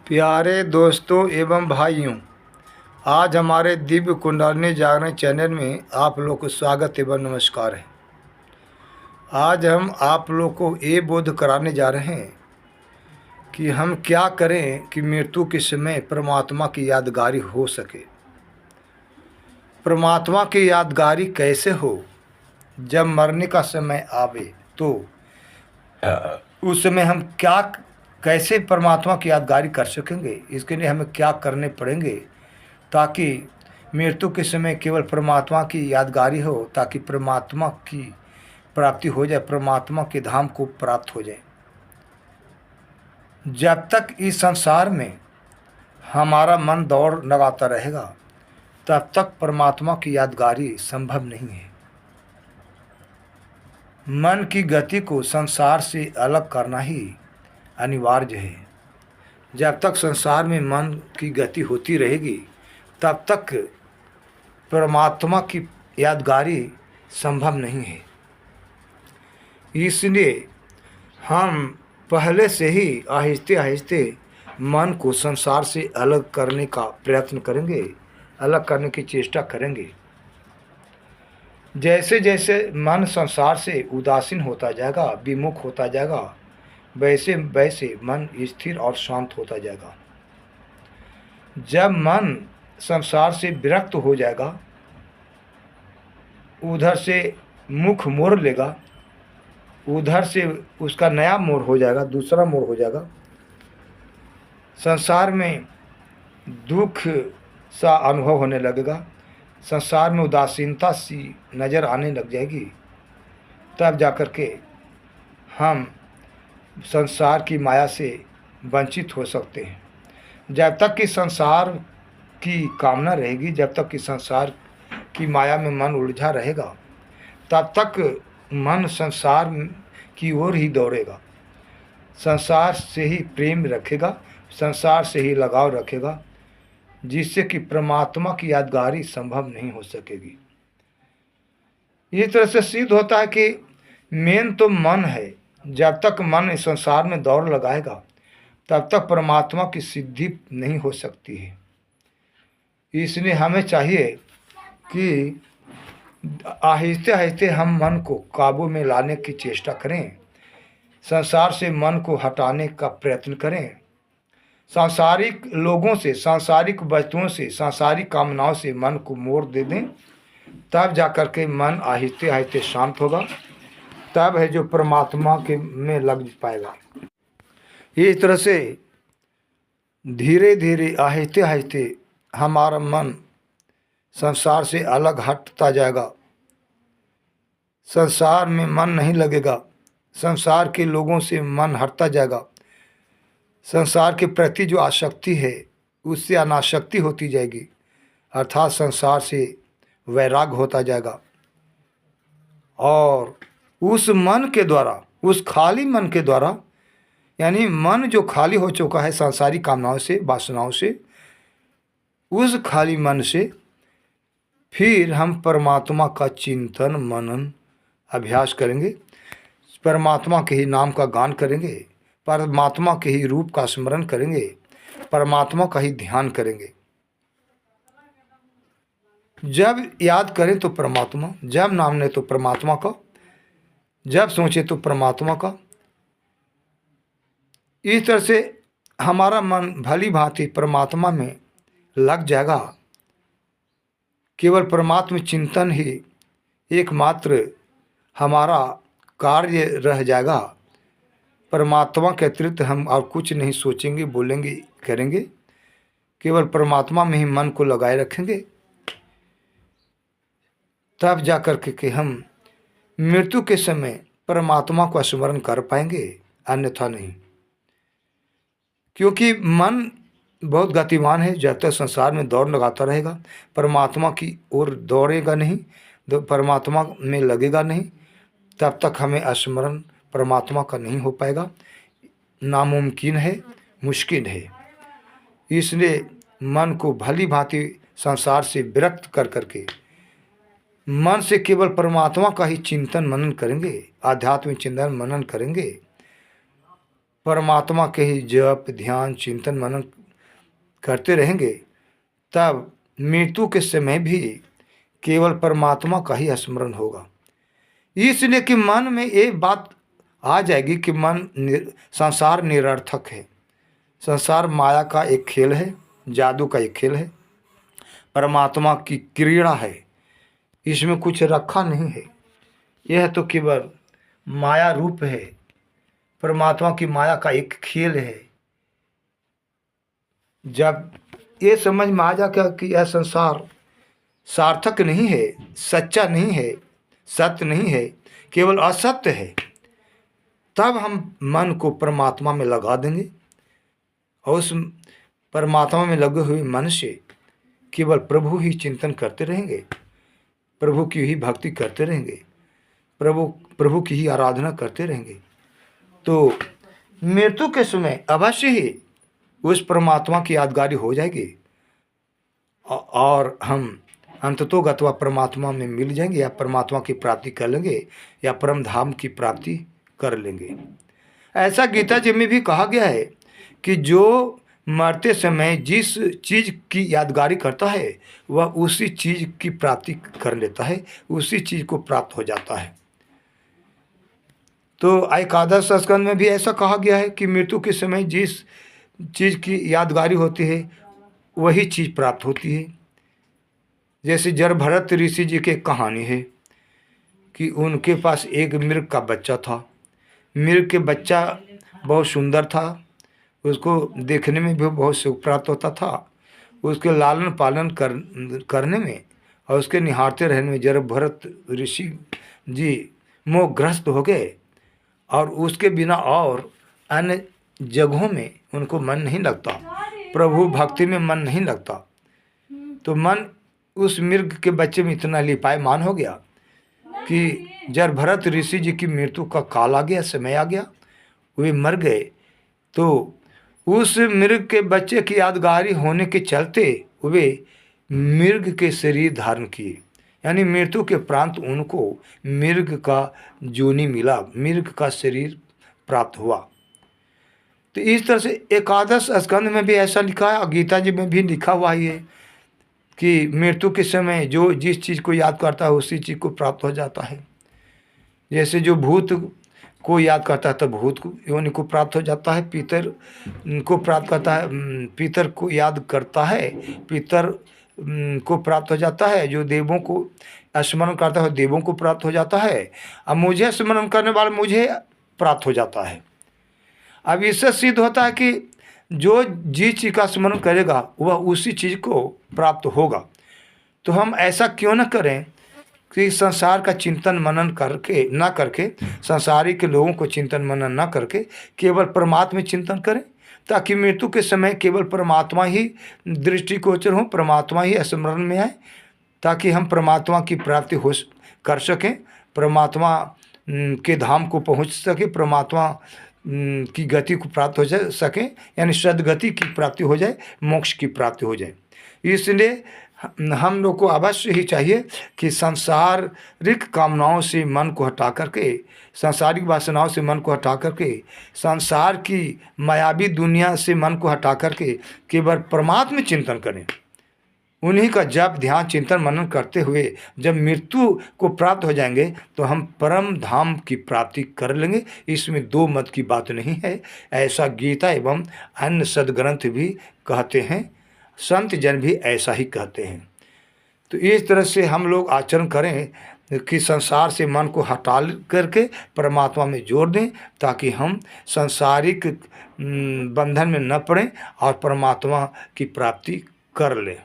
प्यारे दोस्तों एवं भाइयों, आज हमारे दिव्य कुंडलिनी जागरण चैनल में आप लोग को स्वागत एवं नमस्कार है। आज हम आप लोग को ये बोध कराने जा रहे हैं कि हम क्या करें कि मृत्यु के समय परमात्मा की यादगारी हो सके। परमात्मा की यादगारी कैसे हो? जब मरने का समय आवे तो उस समय हम क्या कैसे परमात्मा की यादगारी कर सकेंगे, इसके लिए हमें क्या करने पड़ेंगे ताकि मृत्यु के समय केवल परमात्मा की यादगारी हो, ताकि परमात्मा की प्राप्ति हो जाए, परमात्मा के धाम को प्राप्त हो जाए। जब तक इस संसार में हमारा मन दौड़ लगाता रहेगा तब तक परमात्मा की यादगारी संभव नहीं है। मन की गति को संसार से अलग करना ही अनिवार्य है। जब तक संसार में मन की गति होती रहेगी तब तक परमात्मा की यादगारी संभव नहीं है। इसलिए हम पहले से ही आहिस्ते आहिस्ते मन को संसार से अलग करने का प्रयत्न करेंगे, अलग करने की चेष्टा करेंगे। जैसे जैसे मन संसार से उदासीन होता जाएगा, विमुख होता जाएगा, वैसे वैसे मन स्थिर और शांत होता जाएगा। जब मन संसार से विरक्त हो जाएगा, उधर से मुख मोड़ लेगा, उधर से उसका नया मोड़ हो जाएगा, दूसरा मोड़ हो जाएगा। संसार में दुख सा अनुभव होने लगेगा, संसार में उदासीनता सी नज़र आने लग जाएगी। तब जाकर के हम संसार की माया से वंचित हो सकते हैं। जब तक कि संसार की कामना रहेगी, जब तक कि संसार की माया में मन उलझा रहेगा, तब तक मन संसार की ओर ही दौड़ेगा, संसार से ही प्रेम रखेगा, संसार से ही लगाव रखेगा, जिससे कि परमात्मा की यादगारी संभव नहीं हो सकेगी। इस तरह से सिद्ध होता है कि मेन तो मन है। जब तक मन इस संसार में दौड़ लगाएगा तब तक परमात्मा की सिद्धि नहीं हो सकती है। इसलिए हमें चाहिए कि आहिस्ते आहिस्ते हम मन को काबू में लाने की चेष्टा करें, संसार से मन को हटाने का प्रयत्न करें, सांसारिक लोगों से, सांसारिक वस्तुओं से, सांसारिक कामनाओं से मन को मोड़ दे दें। तब जाकर के मन आहिस्ते आहिस्ते शांत होगा, तब है जो परमात्मा के में लग पाएगा। इस तरह से धीरे धीरे आहिस्ते आहिस्ते हमारा मन संसार से अलग हटता जाएगा, संसार में मन नहीं लगेगा, संसार के लोगों से मन हटता जाएगा, संसार के प्रति जो आसक्ति है उससे अनासक्ति होती जाएगी, अर्थात संसार से वैराग होता जाएगा। और उस मन के द्वारा, उस खाली मन के द्वारा, यानी मन जो खाली हो चुका है सांसारिक कामनाओं से, वासनाओं से, उस खाली मन से फिर हम परमात्मा का चिंतन मनन अभ्यास करेंगे, परमात्मा के ही नाम का गान करेंगे, परमात्मा के ही रूप का स्मरण करेंगे, परमात्मा का ही ध्यान करेंगे। जब याद करें तो परमात्मा, जब नाम लें तो परमात्मा का, जब सोचें तो परमात्मा का। इस तरह से हमारा मन भली भांति परमात्मा में लग जाएगा। केवल परमात्मा चिंतन ही एकमात्र हमारा कार्य रह जाएगा। परमात्मा के अतिरिक्त हम और कुछ नहीं सोचेंगे, बोलेंगे, करेंगे, केवल परमात्मा में ही मन को लगाए रखेंगे। तब जाकर के हम मृत्यु के समय परमात्मा को स्मरण कर पाएंगे, अन्यथा नहीं। क्योंकि मन बहुत गतिमान है, जब तक संसार में दौड़ लगाता रहेगा, परमात्मा की ओर दौड़ेगा नहीं, परमात्मा में लगेगा नहीं, तब तक हमें स्मरण परमात्मा का नहीं हो पाएगा, नामुमकिन है, मुश्किल है। इसलिए मन को भली भांति संसार से विरक्त कर करके मन से केवल परमात्मा का ही चिंतन मनन करेंगे, आध्यात्मिक चिंतन मनन करेंगे, परमात्मा के ही जप ध्यान चिंतन मनन करते रहेंगे, तब मृत्यु के समय भी केवल परमात्मा का ही स्मरण होगा। इसलिए कि मन में ये बात आ जाएगी कि संसार निरर्थक है, संसार माया का एक खेल है, जादू का एक खेल है, परमात्मा की क्रीड़ा है, इसमें कुछ रखा नहीं है, यह तो केवल माया रूप है, परमात्मा की माया का एक खेल है। जब ये समझ में आ जाएगा कि यह संसार सार्थक नहीं है, सच्चा नहीं है, सत्य नहीं है, केवल असत्य है, तब हम मन को परमात्मा में लगा देंगे और उस परमात्मा में लगे हुए मन से केवल प्रभु ही चिंतन करते रहेंगे, प्रभु की ही भक्ति करते रहेंगे, प्रभु की ही आराधना करते रहेंगे। तो मृत्यु के समय अवश्य ही उस परमात्मा की यादगारी हो जाएगी और हम अंततोगत्वा परमात्मा में मिल जाएंगे, या परमात्मा की प्राप्ति कर लेंगे, या परम धाम की प्राप्ति कर लेंगे। ऐसा गीता जी में भी कहा गया है कि जो मरते समय जिस चीज़ की यादगारी करता है वह उसी चीज़ की प्राप्ति कर लेता है, उसी चीज़ को प्राप्त हो जाता है। तो एकादश स्कंद में भी ऐसा कहा गया है कि मृत्यु के समय जिस चीज़ की यादगारी होती है वही चीज़ प्राप्त होती है। जैसे जरभरत ऋषि जी की कहानी है कि उनके पास एक मृग का बच्चा था। मृग के बच्चा बहुत सुंदर था, उसको देखने में भी बहुत सुख प्राप्त होता था। उसके लालन पालन करने में और उसके निहारते रहने में जरभरत ऋषि जी मोहग्रस्त हो गए और उसके बिना और अन्य जगहों में उनको मन नहीं लगता, प्रभु भक्ति में मन नहीं लगता। तो मन उस मृग के बच्चे में इतना लिपायमान हो गया कि जरभरत ऋषि जी की मृत्यु का काल आ गया, समय आ गया, वे मर गए। तो उस मृग के बच्चे की यादगारी होने के चलते वे मृग के शरीर धारण किए, यानी मृत्यु के प्रांत उनको मृग का जोनी मिला, मृग का शरीर प्राप्त हुआ। तो इस तरह से एकादश स्कंद में भी ऐसा लिखा है और गीता जी में भी लिखा हुआ ही है कि मृत्यु के समय जो जिस चीज़ को याद करता है उसी चीज़ को प्राप्त हो जाता है। जैसे जो भूत को याद करता है तो भूत को योनि को प्राप्त हो जाता है, पितर को प्राप्त करता है, पितर को याद करता है पितर को प्राप्त हो जाता है, जो देवों को स्मरण करता है देवों को प्राप्त हो जाता है, अब मुझे स्मरण करने वाला मुझे प्राप्त हो जाता है। अब इससे सिद्ध होता है कि जो जिस चीज़ का स्मरण करेगा वह उसी चीज़ को प्राप्त होगा। तो हम ऐसा क्यों न करें कि संसार का चिंतन मनन करके ना करके, संसारिक लोगों को चिंतन मनन ना करके केवल परमात्मा में चिंतन करें, ताकि मृत्यु के समय केवल परमात्मा ही दृष्टिगोचर हो, परमात्मा ही स्मरण में आए, ताकि हम परमात्मा की प्राप्ति कर सकें, परमात्मा के धाम को पहुंच सके, परमात्मा की गति को प्राप्त हो सके, यानी सद्गति की प्राप्ति हो जाए, मोक्ष की प्राप्ति हो जाए। इसलिए हम लोग को अवश्य ही चाहिए कि सांसारिक कामनाओं से मन को हटा करके, सांसारिक वासनाओं से मन को हटा करके, संसार की मायावी दुनिया से मन को हटा करके केवल परमात्मा चिंतन करें। उन्हीं का जप ध्यान चिंतन मनन करते हुए जब मृत्यु को प्राप्त हो जाएंगे तो हम परम धाम की प्राप्ति कर लेंगे। इसमें दो मत की बात नहीं है, ऐसा गीता एवं अन्य सदग्रंथ भी कहते हैं, संत जन भी ऐसा ही कहते हैं। तो इस तरह से हम लोग आचरण करें कि संसार से मन को हटा करके परमात्मा में जोड़ दें, ताकि हम सांसारिक बंधन में न पड़ें और परमात्मा की प्राप्ति कर लें।